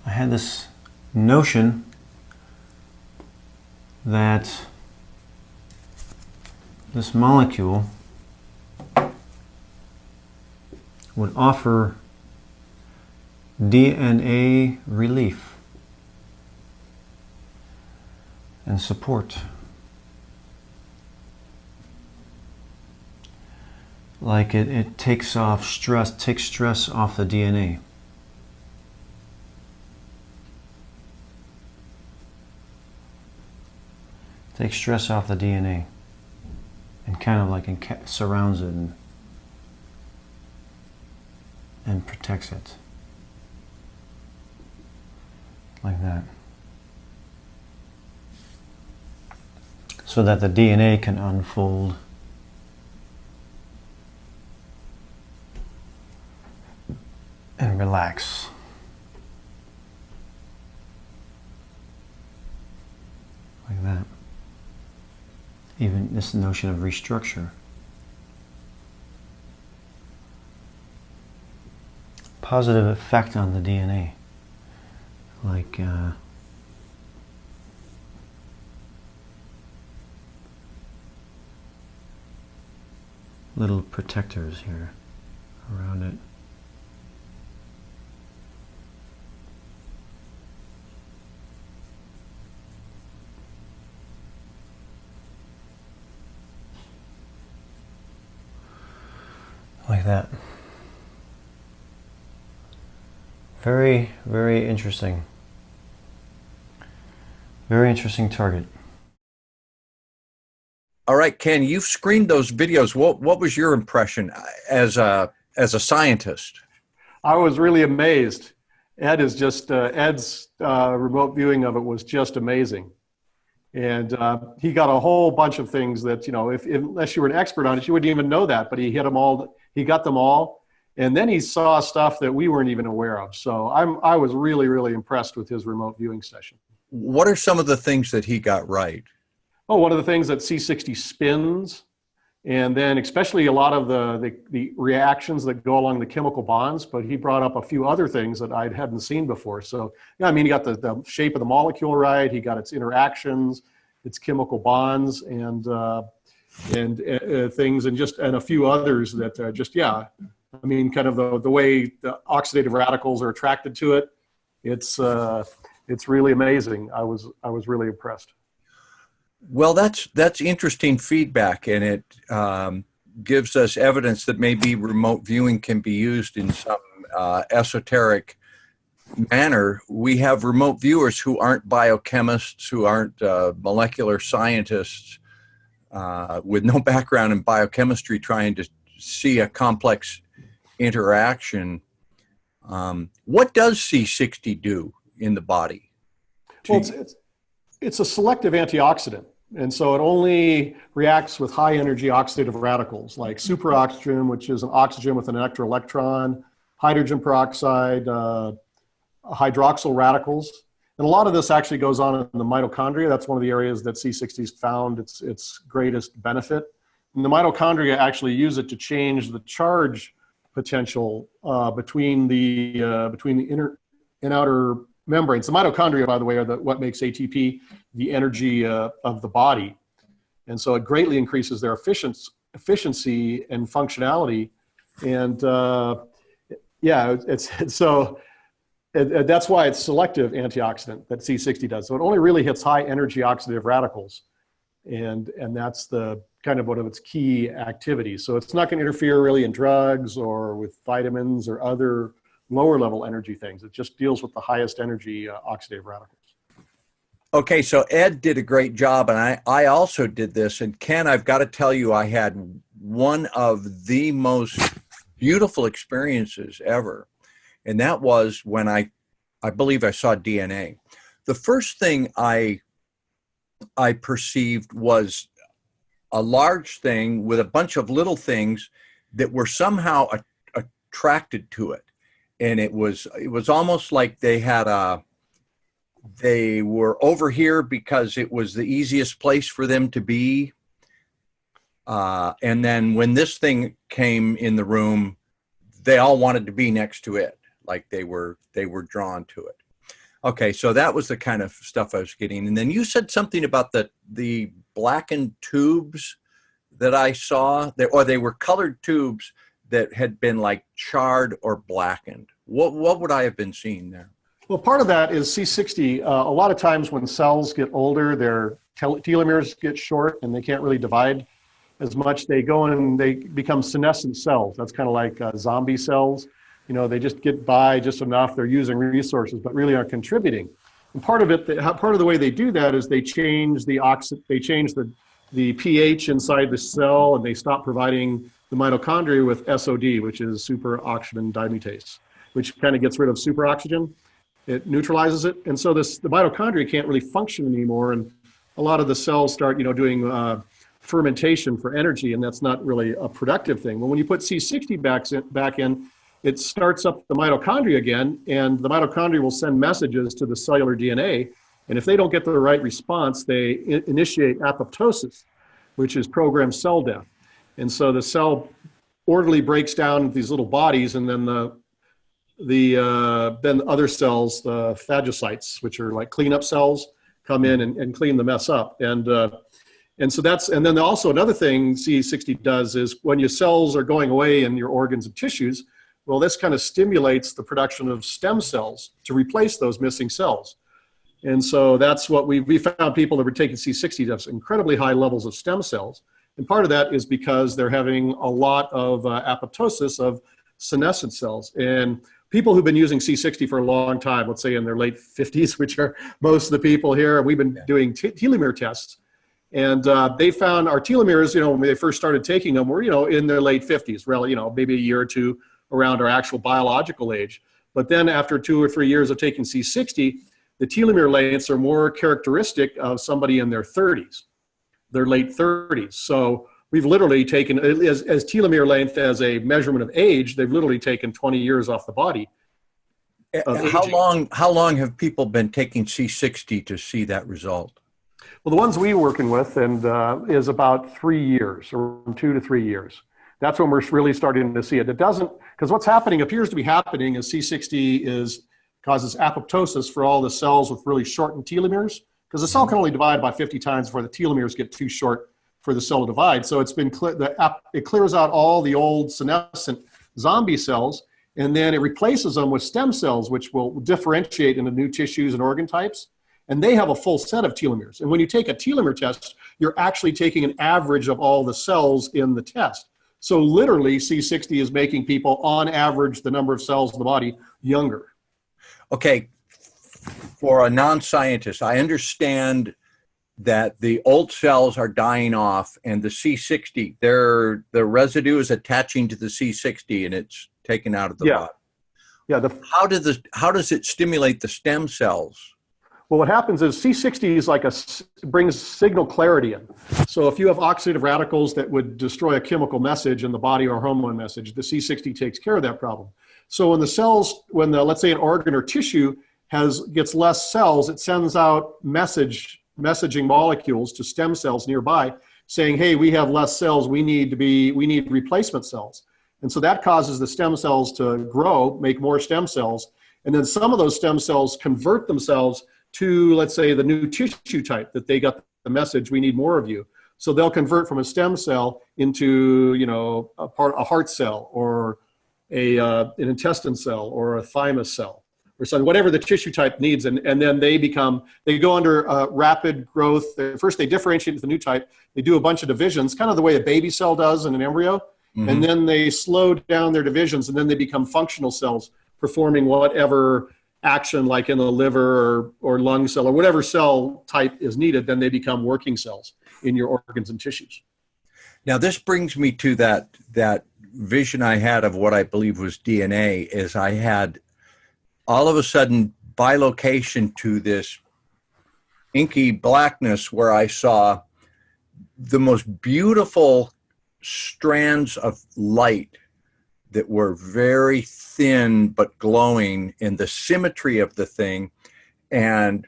I had this notion that this molecule would offer DNA relief and support. Like it takes stress off the DNA. Takes stress off the DNA and kind of like surrounds it and protects it. Like that. So that the DNA can unfold and relax. Like that. Even this notion of restructure. Positive effect on the DNA. Like little protectors here around it. Like that. Very, very interesting. Very interesting target.
All right, Ken, you've screened those videos. What was your impression as a scientist?
I was really amazed. Ed's remote viewing of it was just amazing. And he got a whole bunch of things that, unless you were an expert on it, you wouldn't even know that, but he hit them all. He got them all. And then he saw stuff that we weren't even aware of. So I was really, really impressed with his remote viewing session.
What are some of the things that he got right?
Oh, one of the things that C60 spins, and then especially a lot of the reactions that go along the chemical bonds, but he brought up a few other things that I hadn't seen before. So, yeah, I mean, he got the shape of the molecule right, he got its interactions, its chemical bonds, and things, and a few others that I mean, kind of the way the oxidative radicals are attracted to it. It's really amazing. I was really impressed.
Well, that's interesting feedback, and it gives us evidence that maybe remote viewing can be used in some esoteric manner. We have remote viewers who aren't biochemists, who aren't molecular scientists, with no background in biochemistry, trying to see a complex interaction. What does C60 do in the body?
Well, it's a selective antioxidant. And so it only reacts with high energy oxidative radicals like superoxygen, which is an oxygen with an extra electron, hydrogen peroxide, hydroxyl radicals. And a lot of this actually goes on in the mitochondria. That's one of the areas that C60's found its greatest benefit. And the mitochondria actually use it to change the charge potential between the inner and outer membranes. The mitochondria, by the way, are what makes ATP the energy of the body. And so it greatly increases their efficiency and functionality. And that's why it's selective antioxidant that C60 does. So it only really hits high energy oxidative radicals. And that's the kind of one of its key activities. So it's not going to interfere really in drugs or with vitamins or other lower level energy things. It just deals with the highest energy oxidative radicals.
Okay, so Ed did a great job, and I also did this. And Ken, I've got to tell you, I had one of the most beautiful experiences ever. And that was when I believe I saw DNA. The first thing I perceived was a large thing with a bunch of little things that were somehow attracted to it. And it was almost like they were over here because it was the easiest place for them to be. And then when this thing came in the room, they all wanted to be next to it, like they were drawn to it. Okay, so that was the kind of stuff I was getting. And then you said something about the blackened tubes that I saw, or they were colored tubes that had been like charred or blackened. What would I have been seeing there?
Well, part of that is C60. A lot of times when cells get older, their telomeres get short and they can't really divide as much. They go in and they become senescent cells. That's kind of like zombie cells. You know, they just get by just enough. They're using resources, but really aren't contributing. And part of the way they do that is they change the pH inside the cell, and they stop providing the mitochondria with SOD, which is superoxygen dismutase, which kind of gets rid of superoxygen. It neutralizes it, and so the mitochondria can't really function anymore, and a lot of the cells start, doing fermentation for energy, and that's not really a productive thing. But when you put C60 back in, it starts up the mitochondria again, and the mitochondria will send messages to the cellular DNA, and if they don't get the right response, they initiate apoptosis, which is programmed cell death. And so the cell orderly breaks down into these little bodies, and then then other cells, the phagocytes, which are like cleanup cells, come in and clean the mess up. And so and then also another thing C60 does is when your cells are going away in your organs and tissues, well, this kind of stimulates the production of stem cells to replace those missing cells. And so that's what we found. People that were taking C60 have incredibly high levels of stem cells. And part of that is because they're having a lot of apoptosis of senescent cells. And people who've been using C60 for a long time, let's say in their late 50s, which are most of the people here, we've been doing telomere tests. And they found our telomeres, when they first started taking them, were, in their late 50s, really, maybe a year or two around our actual biological age. But then after 2 or 3 years of taking C60, the telomere lengths are more characteristic of somebody in their 30s, their late 30s. So we've literally taken, as telomere length as a measurement of age, they've literally taken 20 years off the body.
How long have people been taking C60 to see that result?
Well, the ones we're working with is about 3 years, or 2 to 3 years. That's when we're really starting to see it. It doesn't, because what's appears to be happening is C60 causes apoptosis for all the cells with really shortened telomeres, because the cell can only divide by 50 times before the telomeres get too short for the cell to divide. So it clears out all the old senescent zombie cells, and then it replaces them with stem cells, which will differentiate into new tissues and organ types. And they have a full set of telomeres. And when you take a telomere test, you're actually taking an average of all the cells in the test. So literally, C60 is making people, on average, the number of cells in the body younger. Okay,
for a non-scientist, I understand that the old cells are dying off, and the C60, the residue is attaching to the C60, and it's taken out of the body.
Yeah.
How does it stimulate the stem cells?
Well, what happens is C60 is brings signal clarity in. So if you have oxidative radicals that would destroy a chemical message in the body or hormone message, the C60 takes care of that problem. So when let's say an organ or tissue gets less cells, it sends out messaging molecules to stem cells nearby saying, hey, we have less cells, we need replacement cells. And so that causes the stem cells to grow, make more stem cells, and then some of those stem cells convert themselves to, let's say, the new tissue type that they got the message, we need more of you. So they'll convert from a stem cell into, you know, a heart cell or an intestine cell or a thymus cell or something, whatever the tissue type needs. And then they go under rapid growth. First, they differentiate into the new type. They do a bunch of divisions, kind of the way a baby cell does in an embryo. Mm-hmm. And then they slow down their divisions, and then they become functional cells performing whatever action, like in the liver or lung cell or whatever cell type is needed. Then they become working cells in your organs and tissues.
Now, this brings me to that vision I had of what I believe was DNA. Is I had all of a sudden bilocation to this inky blackness where I saw the most beautiful strands of light that were very thin but glowing in the symmetry of the thing, and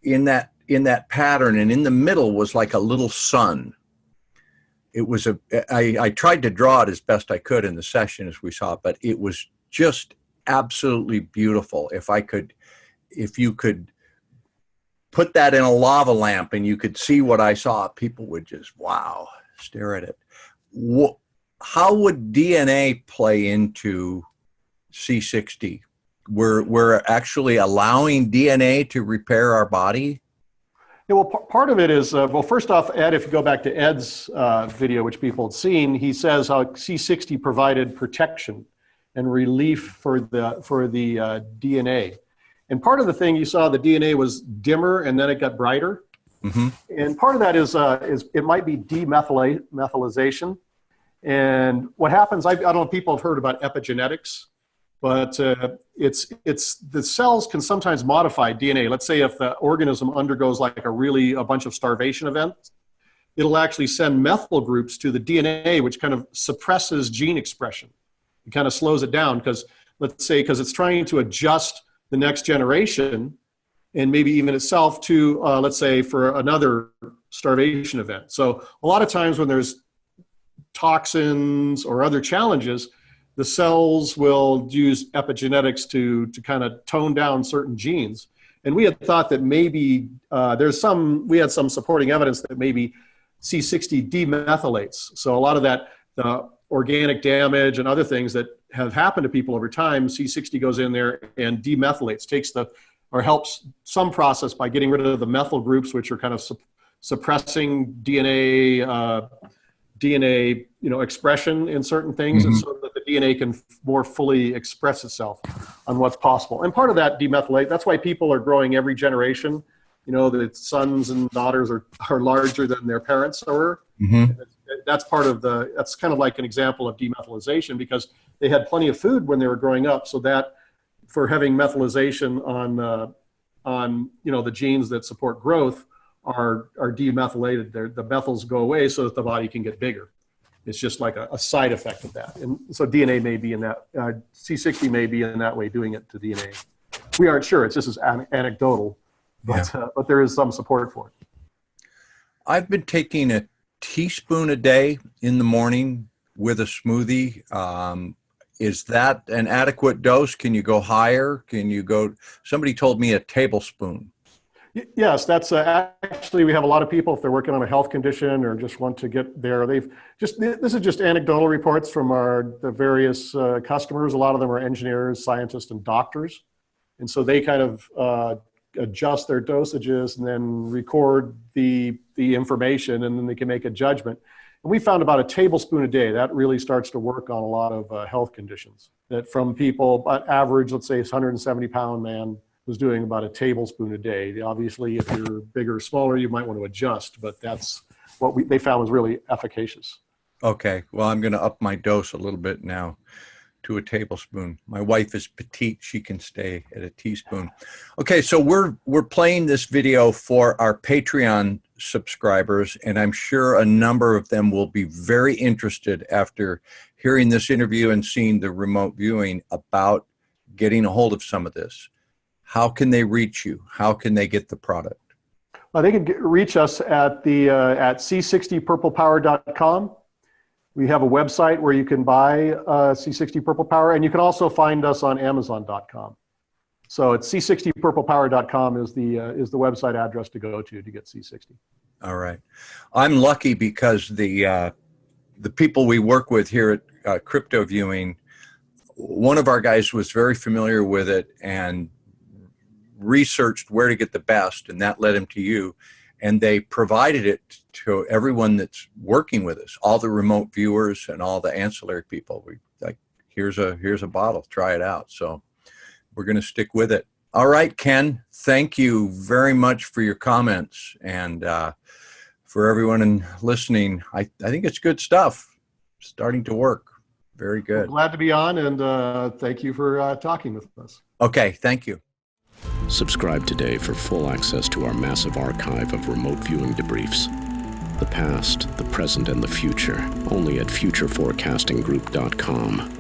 in that pattern, and in the middle was like a little sun. It was I tried to draw it as best I could in the session as we saw it, but it was just absolutely beautiful. If you could put that in a lava lamp and you could see what I saw, people would just, wow, stare at it. How would DNA play into C60? We're actually allowing DNA to repair our body?
Yeah, well, part of it is, well, first off, Ed, if you go back to Ed's video, which people had seen, he says how C60 provided protection and relief for the DNA. And part of the thing you saw, the DNA was dimmer and then it got brighter. Mm-hmm. And part of that is it might be demethylization. And what happens, I don't know if people have heard about epigenetics, but it's the cells can sometimes modify DNA. Let's say if the organism undergoes like a bunch of starvation events, it'll actually send methyl groups to the DNA, which kind of suppresses gene expression. It kind of slows it down because it's trying to adjust the next generation and maybe even itself to, let's say, for another starvation event. So a lot of times when there's toxins or other challenges, the cells will use epigenetics to kind of tone down certain genes. And we had thought that maybe we had some supporting evidence that maybe C60 demethylates. So a lot of that, the organic damage and other things that have happened to people over time, C60 goes in there and demethylates, helps some process by getting rid of the methyl groups, which are kind of suppressing DNA expression in certain things, mm-hmm. and so that the DNA can more fully express itself on what's possible. And part of that demethylate, that's why people are growing every generation. You know, the sons and daughters are larger than their parents were. Mm-hmm. That's that's kind of like an example of demethylization, because they had plenty of food when they were growing up. So that for having methylization on the genes that support growth are demethylated. The methyls go away so that the body can get bigger. It's just like a side effect of that. And so DNA may be in that, C60 may be in that way doing it to DNA. We aren't sure. This is anecdotal, but there is some support for it.
I've been taking a teaspoon a day in the morning with a smoothie. Is that an adequate dose? Can you go higher? Somebody told me a tablespoon.
Yes, that's actually, we have a lot of people, if they're working on a health condition or just want to get there, this is just anecdotal reports from the various customers. A lot of them are engineers, scientists, and doctors. And so they kind of adjust their dosages and then record the information, and then they can make a judgment. And we found about a tablespoon a day. That really starts to work on a lot of health conditions. That from people, but average, let's say, 170-pound man was doing about a tablespoon a day. Obviously, if you're bigger or smaller, you might want to adjust, but that's what they found was really efficacious.
Okay, well, I'm going to up my dose a little bit now to a tablespoon. My wife is petite; she can stay at a teaspoon. Okay, so we're playing this video for our Patreon subscribers, and I'm sure a number of them will be very interested after hearing this interview and seeing the remote viewing about getting a hold of some of this. How can they reach you? How can they get the product?
Well, they can reach us at c60purplepower.com. We have a website where you can buy C60 Purple Power, and you can also find us on Amazon.com. So it's c60purplepower.com is the website address to go to get C60.
All right. I'm lucky because the people we work with here at Crypto Viewing, one of our guys was very familiar with it and researched where to get the best, and that led him to you. And they provided it to everyone that's working with us, all the remote viewers and all the ancillary people. We like, here's a bottle, try it out. So we're going to stick with it. All right, Ken, thank you very much for your comments, and for everyone listening. I think it's good stuff, starting to work. Very good.
Well, glad to be on, and thank you for talking with us.
Okay, thank you.
Subscribe today for full access to our massive archive of remote viewing debriefs. The past, the present, and the future, only at futureforecastinggroup.com.